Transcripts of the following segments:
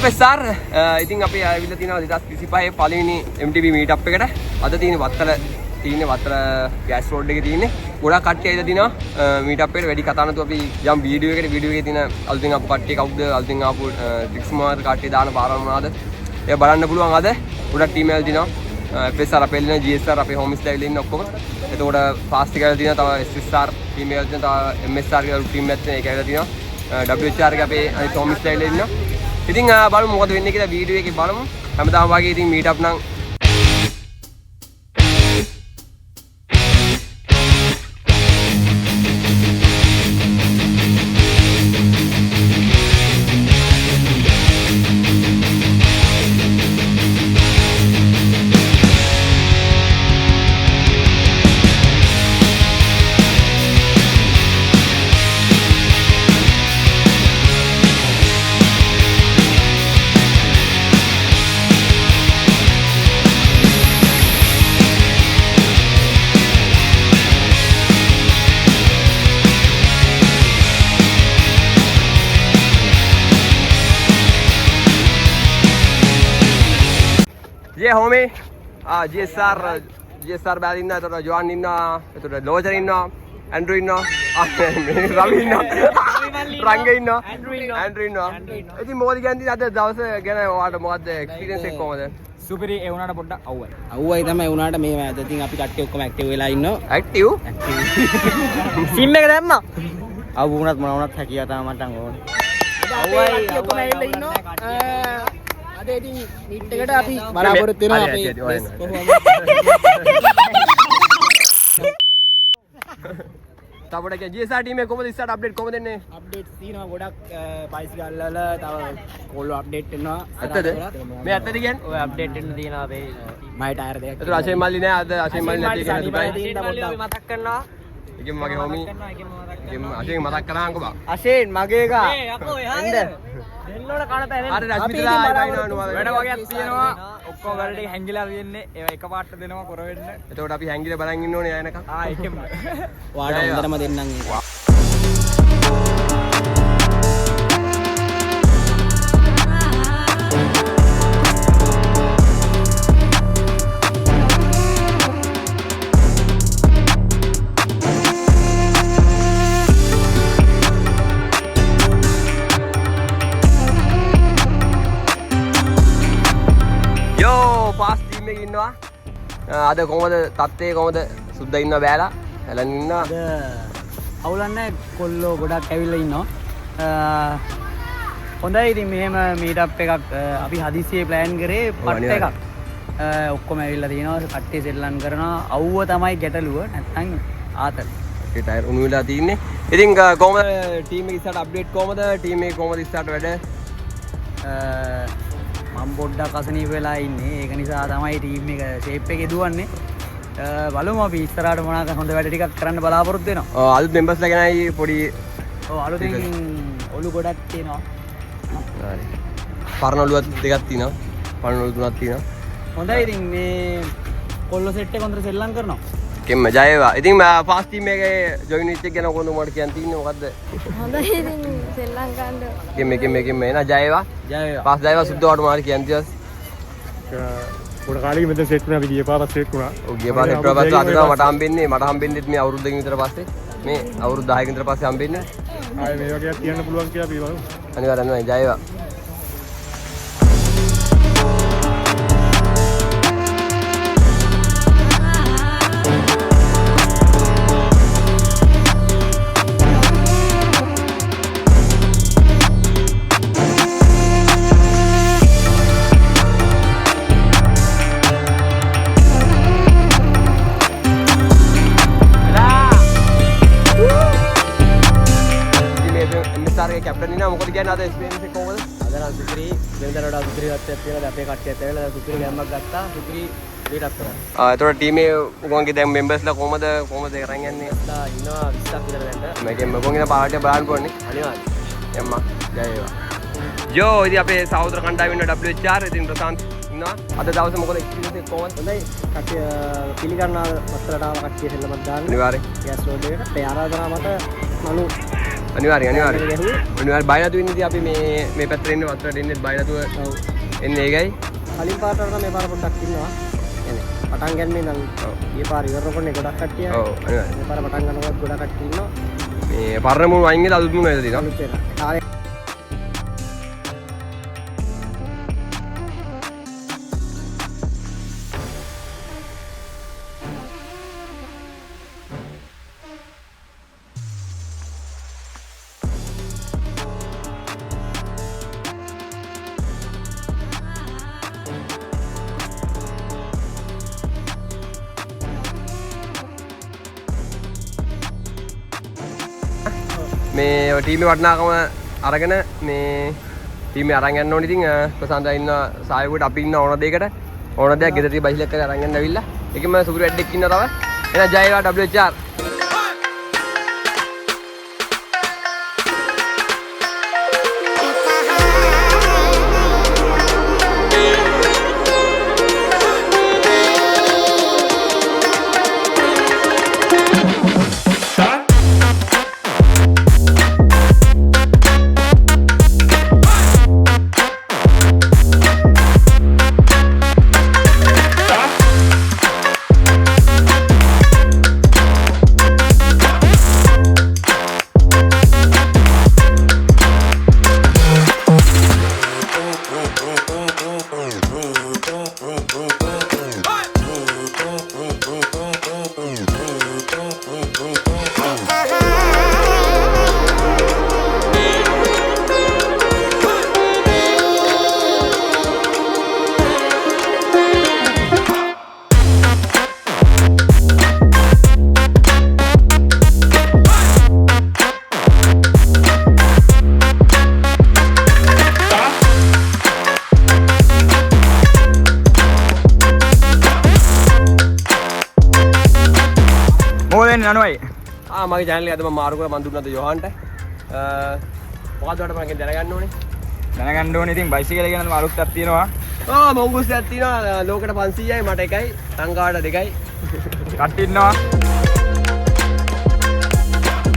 FSR ඉතින් අපි ආවිල්ලා තිනවා 2025 පළවෙනි MTB meet up එකට. අද තියෙන වත්තල ගෑස් රෝඩ් එකේ තියෙන්නේ. ගොඩක් කට්ටිය ඇවිල්ලා තිනවා meet up එකට. වැඩි කතා නැතුව අපි යම් වීඩියෝ එකේ තියෙන අලුතින් ආපු කට්ටිය කවුද අලුතින් ආපු ට්‍රික්ස් මොනවද කට්ටිය දාන පාරවල් මොනවද ඒක බලන්න පුළුවන් අද. ගොඩක් ටීම් එකවල තිනවා. FSR අපේ ඉන්න GSR අපේ හෝම්ස්ලා ඇවිල්ලා ඉන්න ඔක්කොම. එතකොට ෆාස්ට් එකවල තිනවා තව SSR ටීම් එකවල තිනවා තව MSR කියලා ටීම් එකක් තියෙනවා. ඒක ඇවිල්ලා තිනවා. WHR එක අපේ අනිත් හෝම්ස්ලා ඇවිල්ලා ඉන්නවා. ඉතින් බලමු මොකද වෙන්නේ කියලා වීඩියෝ එකේ බලමු. හැමදාම වගේ ඉතින් මීට් අප් නම් ये homie GSR बैल इन्ना तो जॉन इन्ना तो लोजर इन्ना एंड्रू इन्ना रवि इन्ना रंग इन्ना एंड्रू इन्ना ඉතින් මොකද කියන්නේ අද දවසේ ගැන ඔයාලට මොකද්ද එක්ස්පීරියන්ස් එක කොහමද සුපිරි ඒ වුණාට පොඩ්ඩක් අවුවයි තමයි වුණාට මේ මෑත ඉතින් අපි කට්ටිය ඔක්කොම ඇක්ටිව් වෙලා ඉන්නවා ඇක්ටිව් සිම් එක දැම්මා අවු වුණත් මොන වුණත් හැකියාව තමයි මට ඕනේ අවුවයි ඔක්කොම ඇවිල්ලා ඉන්නවා අද ඉතින් මීට් එකට අපි බලාපොරොත්තු වෙනවා අපි තවඩ GSR ටීම් එක කොහමද ඉස්සරහට අප්ඩේට් කොහමද දෙන්නේ අප්ඩේට්ස් තියෙනවා ගොඩක් බයිසිකල් වල තව කොල්ලෝ අප්ඩේට් වෙනවා ඇත්තද මේ ඇත්තද කියන්නේ ඔය අප්ඩේට් වෙන්න තියෙනවා අපේ මයි ටයර් දෙකක් ඒතර අශේ මල්ලි නෑ අද අශේ මල්ලි නැති කියලා මතක් කරනවා එකෙන් මගේ හොමි අශේ මතක් කරාන්කෝ බා අශේන් මගේ එක ඒ යකෝ එහා දෙන්නෝட කන පැවෙන්න අර රශ්මිතලා ආයිනවනු වැඩ වගේක් තියෙනවා ඔක්කොම වැඩ ටික හැංගිලා තියෙන්නේ ඒවා එකපාරට දෙනවා කර වෙන්න එතකොට අපි හැංගිලා බලන් ඉන්න ඕනේ ආයනක ඒකෙම ඔයාලට හොඳටම දෙන්නම් ඒක අද කොහමද තත්ත්වය කොහමද සුද්ද ඉන්න බෑලා හැලන් ඉන්න අද අවුලන්නේ කොල්ලෝ ගොඩක් ඇවිල්ලා ඉන්නවා හොඳයි ඉතින් මෙහෙම මීට් අප් එකක් අපි හදිස්සියේ ප්ලෑන් කරේ පට් එකක් ඔක්කොම ඇවිල්ලා තියෙනවා කට්ටිය සෙල්ලම් කරනවා අවුව තමයි ගැටලුව නැත්නම් ආතල් ඒ ටයර් උණු වෙලා තින්නේ ඉතින් කොහමද ටීම් එක ඉස්සරහට අප්ඩේට් කොහමද ටීම් එක කොහමද ඉස්සරහට වැඩ මම පොඩ්ඩක් අසනීප වෙලා ඉන්නේ ඒක නිසා තමයි ටීම් එක ෂේප් එකේ දුවන්නේ බලමු අපි ඉස්සරහට මොනවාක හොඳ වැඩ ටිකක් කරන්න බලාපොරොත්තු වෙනවා අලුත් මෙම්බර්ස්ලා ගැනයි පොඩි අලුතෙන් ඔලු ගොඩක් තියෙනවා හරි පරණ ඔලුවත් දෙකක් තියෙනවා පරණ ඔලු තුනක් තියෙනවා හොඳයි ඉතින් මේ කොල්ල සෙට් එක හොඳට සෙල්ලම් කරනවා කෙම්ම ජය වේවා ඉතින් ෆාස්ට් ටීම් එකේ ජොයින් වෙච්ච එක ගැන කොහොමද මට කියන්න තියෙන්නේ මොකද්ද හොඳයි ඉතින් සෙල්ලම් ගන්න කෙම්ම එන ජය වේවා ෆාස්ට් ජය වේවා සුද්ධවට මාරි කියන්න තියස් පොඩ කාලෙක මෙතන සෙට් වුණා අපි ගිය පාරත් සෙට් වුණා ඔව් ගිය පාරේ සෙට් වුණා අද මට හම්බෙන්නේ මේ අවුරුද්දකින් විතර පස්සේ මේ අවුරුදු 10කින් විතර පස්සේ හම්බෙන්නේ ආයේ මේ වගේක් කියන්න පුළුවන් කියලා අපි බලමු අනිවාර්යයෙන්ම ජය වේවා කැප්ටන් ඉන්නා මොකද කියන්නේ අද එක්ස්පීරියන්ස් එක කොහොමද? අද නම් සුපිරි වෙනදට වඩා සුපිරි තත්ත්වයක් තියෙනවා අපේ කට්ටියත් ඇවිල්ලා සුපිරි ගැම්මක් ගත්තා සුපිරි මීට් අප් කරා. එතකොට ටීමේ උගන්ගේ දැන් මෙම්බර්ස්ලා කොහමද ඒක අරන් යන්නේ? ඉන්නවා 20ක් විතර දැන්ට. මේකෙන් මොකෝගෙන පාර්ටිය බලන්න ඕනේ. අනිවාර්යයෙන්. එම්මා ජය වේවා. යෝ ඉතින් අපේ සහෝදර කණ්ඩායම ඉන්න WHR ඉතින් ප්‍රසාන්ත් ඉන්නවා. අද දවසේ මොකද එක්ස්පීරියන්ස් එක කොහොමද? හොඳයි. කට්ටිය පිළිගන්නා වස්ත්‍රට ආව කට්ටිය සෙල්ලමක් දාන්න. අනිවාර්යයෙන්. ගෑස් රෝඩ් එකට ඒ ආරාධනාව මත මනු අනිවාර්යෙන් බය නැතුව ඉන්න ඉතින් අපි මේ පැත්තට එන්නේ වත්තට එන්නේ බය නැතුව එන්නේ ඒකයි. කලින් පාරට මේ පාර පොඩ්ඩක් ඉන්නවා. එනේ. පටන් ගන්නේ නම් ඊ පාර ඉවරනකොට ගොඩක් කට්ටිය. ඔව් අනිවාර්යෙන්. මේ පාර පටන් ගන්නකොට ගොඩක් කට්ටිය ඉන්නවා. මේ පරණ මුණු වයින් එකේ අලුත් මුණු වේද තියෙනවා. මේ ටීමේ වටිනාකම අරගෙන මේ ටීමේ අරන් යන්න ඕනේ. ඉතින් ප්‍රසන්න ඉන්න සායකුට අපි ඉන්න ඕන දෙයකට ඕන දෙයක් ගෙදරට බයිසිකල් කරලා අරන් යන්න ඇවිල්ලා. ඒකෙම සුපිරි වැඩක් ඉන්නවා තව. එහෙනම් ජය වේවා WHR. යනවායි මගේ channel එක අද මම මාරු කරලා මන් දුන්නාද යොහන්ට මොකද්ද වලට මම දැනගන්න ඕනේ දැනගන්න ඕනේ ඉතින් බයිසිකල් එක ගැන මාරුක් ටක් තියෙනවා මොංගුස් ටක් තියෙනවා ලෝකෙට 500යි මට එකයි සංගාඩ දෙකයි කට් ඉන්නවා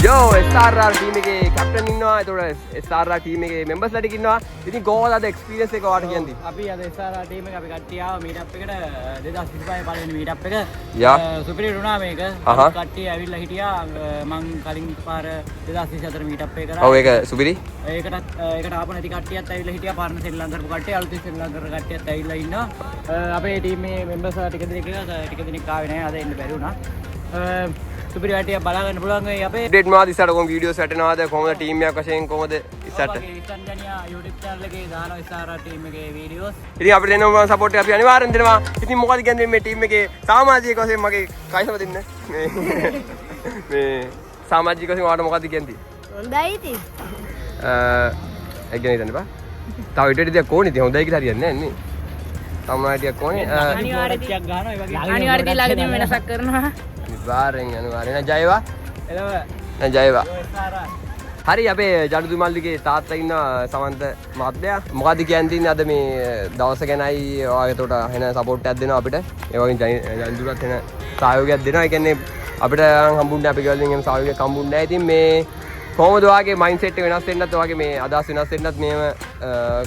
යෝ SRR ටීම් එකේ කැප්ටන් ඉන්නවා ඒතකොට SRR ටීම් එකේ මෙම්බර්ස් ලා ටික ඉන්නවා ඉතින් කොහොමද අද එක්ස්පීරියන්ස් එක ඔයාලට කියන්නේ අපි අද SRR ටීම් එක අපි කට්ටිය ආව මීට් අප් එකට 2025 පළවෙනි මීට් අප් එක සුපිරි වුණා මේක කට්ටිය ඇවිල්ලා හිටියා මං කලින් පාර 2024 මීට් අප් එක කරා ඔව් ඒක සුපිරි ඒකට ආපු නැති කට්ටියත් ඇවිල්ලා හිටියා පාරණ ශ්‍රී ලංකාව කරපු කට්ටිය අලුතින් ශ්‍රී ලංකාව කට්ටියත් ඇවිල්ලා ඉන්නවා අපේ ටීමේ මෙම්බර්ස් ලා ටික දෙනෙක් ආවේ නැහැ අද එන්න බැරි වුණා සුපිරි වැටියක් බලාගන්න පුළුවන් වෙයි අපේ අප්ඩේට් මොනවද ඉස්සරට කොහොම වීඩියෝස් වැටෙනවද කොහොමද ටීම් එකක් වශයෙන් කොහොමද ඉස්සරට ඉස්සන්ජනියා YouTube channel එකේ දානවා SRR ටීම් එකේ වීඩියෝස් ඉතින් අපිට දෙනවා සපෝට් එක අපි අනිවාර්යෙන් දෙනවා ඉතින් මොකද කියන්නේ මේ ටීම් එකේ සමාජික වශයෙන් මගේ කයිසම දෙන්න මේ සමාජික වශයෙන් ඔයාලට මොකද කියන්නේ හොඳයි ඉතින් ඒක ගැන හිතන්න බා තව ඊට ටිකක් ඕනේ ඉතින් හොඳයි කියලා හරියන්නේ නැහැ නේ තමයි ටිකක් ඕනේ අනිවාර්යයෙන් ගන්නවා ඒ වගේ අනිවාර්යයෙන් ළඟදී වෙනසක් කරනවා අනිවාර්යෙන් ජයවා එළව ජයවා හරි අපේ ජඩු දුමල්ලිගේ තාත්තා ඉන්න සමන්ත මහත්තයා මොකද්ද කියන්නේ අද මේ දවස ගැනයි ඔයාගේ උඩ එන සපෝට් එකක් දෙනවා අපිට ඒ වගේ ජන්දුරත් එන සහයෝගයක් දෙනවා ඒ කියන්නේ අපිට හම්බුන්නේ අපි ගාලින් එම් සහයෝගයක් හම්බුන්නේ නැහැ ඉතින් මේ කොහොමද ඔයාගේ මයින්ඩ් සෙට් එක වෙනස් වෙන්නත් ඔයාගේ මේ අදහස් වෙනස් වෙන්නත් මේව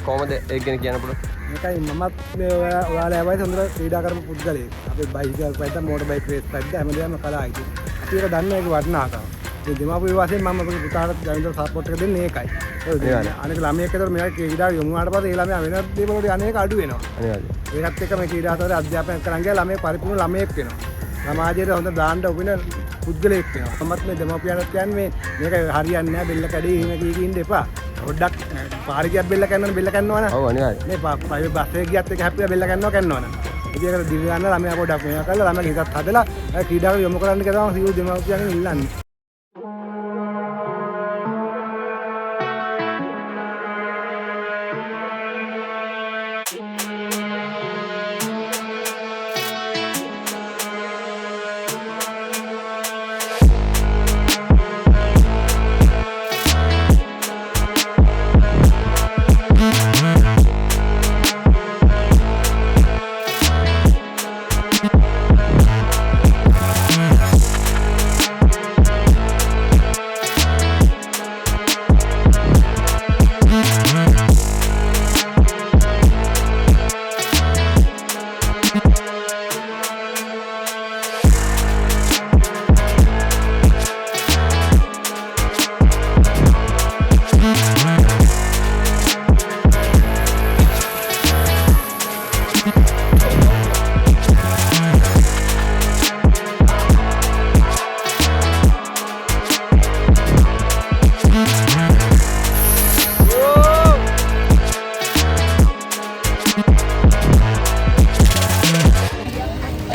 කොහොමද ඒක ගැන කියන්න පුළුවන් මේකයි මමත් මේ ඔයාලා හැබැයි හොඳට ක්‍රීඩා කරපු පුද්ගලයෙක්. අපි බයිසිකල් පැත්ත, මෝටර් බයික් රේස් පැත්ත හැමදේම කළා ඉතින්. ඒක දන්නේ ඒක වටිනාකම. ඒ දෙමාපිය වශයෙන් මම අපේ පුතාට ජවින්දර සපෝට් එක දෙන්නේ ඒකයි. අනික ළමයෙක් ඒතර මේක ක්‍රීඩා යොමු වුණාට පස්සේ ඒ ළමයා වෙන දේවල් වලට අනේක අඩු වෙනවා. ඒකත් එක්ක මේ ක්‍රීඩා අතර අධ්‍යාපනය කරන් ගියා ළමයෙක් පරිපූර්ණ ළමයෙක් වෙනවා. සමාජයට හොඳ දාන්න උපින පුද්ගලයෙක් වෙනවා. මමත් මේ දෙමාපියන්ට කියන්නේ මේක හරියන්නේ නැහැ බෙල්ල කැඩේ එහෙම කී ඉන්න එපා. පොඩ්ඩක් පාරිගියක් බෙල්ල කන්නවනේ බෙල්ල කන්නවනේ. ඔව් අනිවාර්යයෙන්. මේ ප්‍රයිවට් බස් එකේ ගියත් එක හැප්පිලා බෙල්ල කන්නවනේ. ඉතින් ඒක දිවි ගන්න ළමයා පොඩ්ඩක් මේක කරලා ළමයාගේ හිතත් හදලා ක්‍රීඩාවට යොමු කරන්න කියලා තමයි සියලු දෙමාපියන්ගෙන් ඉල්ලන්නේ.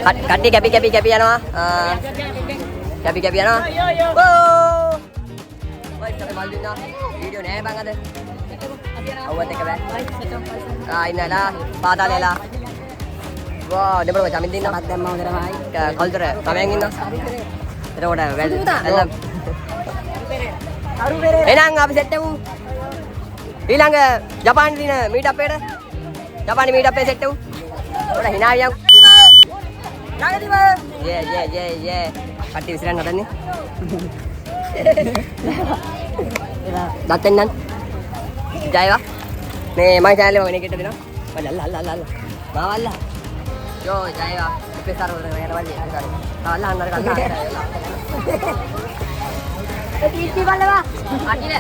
කට්ටිය කැපි යනවා. කැපි යනවා. ඕ! වයි තමයි මල් දුන්නා. වීඩියෝ නෑ බං අද. අවුවත් එක බෑ. ඉන්නලා පාතාලේලා. වා දෙමළ මචං මින් දින්නවා. දැම්ම හොඳටමයි. කල්තර තමයන් ඉන්නවා. එතකොට එහෙනම් අපි සෙට් වෙමු. ඊළඟ ජපාන් දින මීට් අප් එකට. ජපානි මීට් අප් එක සෙට් වෙමු. ඔන්න hinaවියන්. ළඟදිම. යේ. කට්ටිය විසිරන්න හදන්නේ. දත්තෙන් නන්. ජයවා. මේ මගේ channel එක වෙන එකට දෙනවා. අල්ලා. මාවල්ලා. යෝ ජයවා. ඉපෙසාර වල යන වලිය. අල්ලා අnder ගන්න. තීත්ති බලවා. අකිල.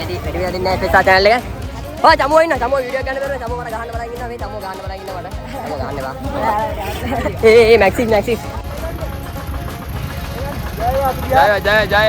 එදී වැඩි දෙන්නේ ඉපෙසාර channel එක. ඔය චමෝ ඉන්න චමෝ වීඩියෝ ගන්න බැරුව චමෝ මට ගහන්න බලන් ඉන්නවා මේ චමෝ ගහන්න බලන් ඉන්නවා මට. චමෝ ගහන්න බා. ඒ මැක්සිස්. ජය